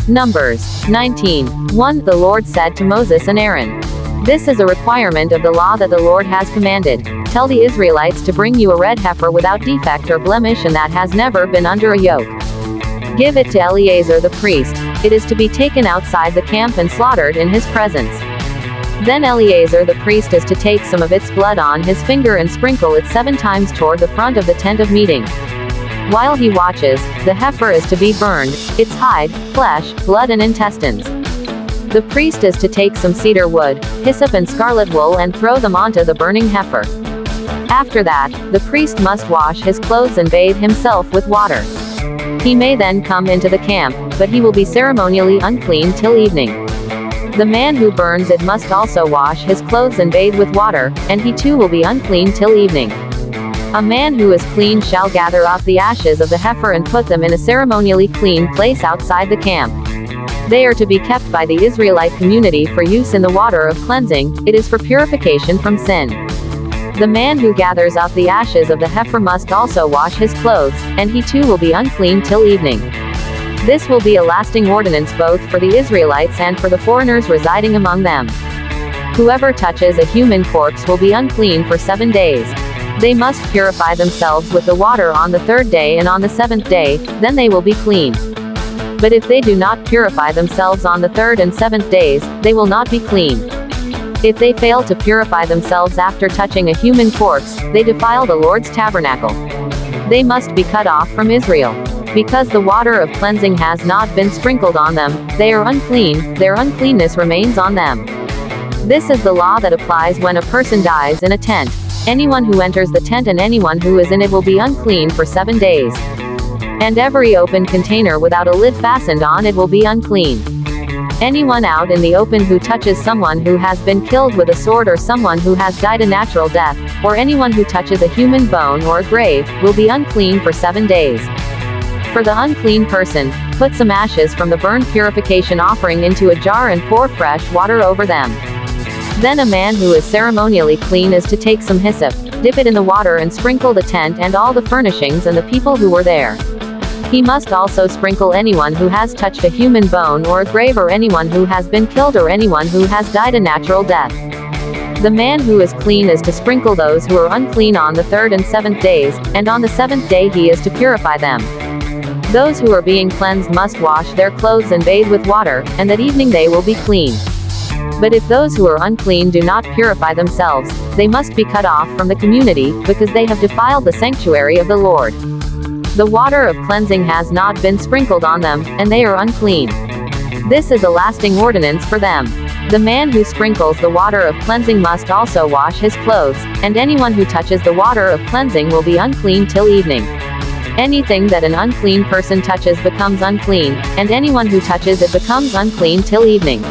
Numbers 19:1. The Lord said to Moses and Aaron, "This is a requirement of the law that the Lord has commanded. Tell the Israelites to bring you a red heifer without defect or blemish and that has never been under a yoke. Give it to Eleazar the priest. It is to be taken outside the camp and slaughtered in his presence. Then Eleazar the priest is to take some of its blood on his finger and sprinkle it 7 times toward the front of the tent of meeting. While he watches, the heifer is to be burned, its hide, flesh, blood and intestines. The priest is to take some cedar wood, hyssop and scarlet wool and throw them onto the burning heifer. After that, the priest must wash his clothes and bathe himself with water. He may then come into the camp, but he will be ceremonially unclean till evening. The man who burns it must also wash his clothes and bathe with water, and he too will be unclean till evening. A man who is clean shall gather up the ashes of the heifer and put them in a ceremonially clean place outside the camp. They are to be kept by the Israelite community for use in the water of cleansing. It is for purification from sin. The man who gathers up the ashes of the heifer must also wash his clothes, and he too will be unclean till evening. This will be a lasting ordinance both for the Israelites and for the foreigners residing among them. Whoever touches a human corpse will be unclean for 7 days. They must purify themselves with the water on the 3rd day and on the 7th day, then they will be clean. But if they do not purify themselves on the 3rd and 7th days, they will not be clean. If they fail to purify themselves after touching a human corpse, they defile the Lord's tabernacle. They must be cut off from Israel. Because the water of cleansing has not been sprinkled on them, they are unclean, their uncleanness remains on them. This is the law that applies when a person dies in a tent. Anyone who enters the tent and anyone who is in it will be unclean for 7 days. And every open container without a lid fastened on it will be unclean. Anyone out in the open who touches someone who has been killed with a sword or someone who has died a natural death, or anyone who touches a human bone or a grave, will be unclean for 7 days. For the unclean person, put some ashes from the burnt purification offering into a jar and pour fresh water over them. Then a man who is ceremonially clean is to take some hyssop, dip it in the water and sprinkle the tent and all the furnishings and the people who were there. He must also sprinkle anyone who has touched a human bone or a grave or anyone who has been killed or anyone who has died a natural death. The man who is clean is to sprinkle those who are unclean on the 3rd and 7th days, and on the 7th day he is to purify them. Those who are being cleansed must wash their clothes and bathe with water, and that evening they will be clean. But if those who are unclean do not purify themselves, they must be cut off from the community, because they have defiled the sanctuary of the Lord. The water of cleansing has not been sprinkled on them, and they are unclean. This is a lasting ordinance for them. The man who sprinkles the water of cleansing must also wash his clothes, and anyone who touches the water of cleansing will be unclean till evening. Anything that an unclean person touches becomes unclean, and anyone who touches it becomes unclean till evening.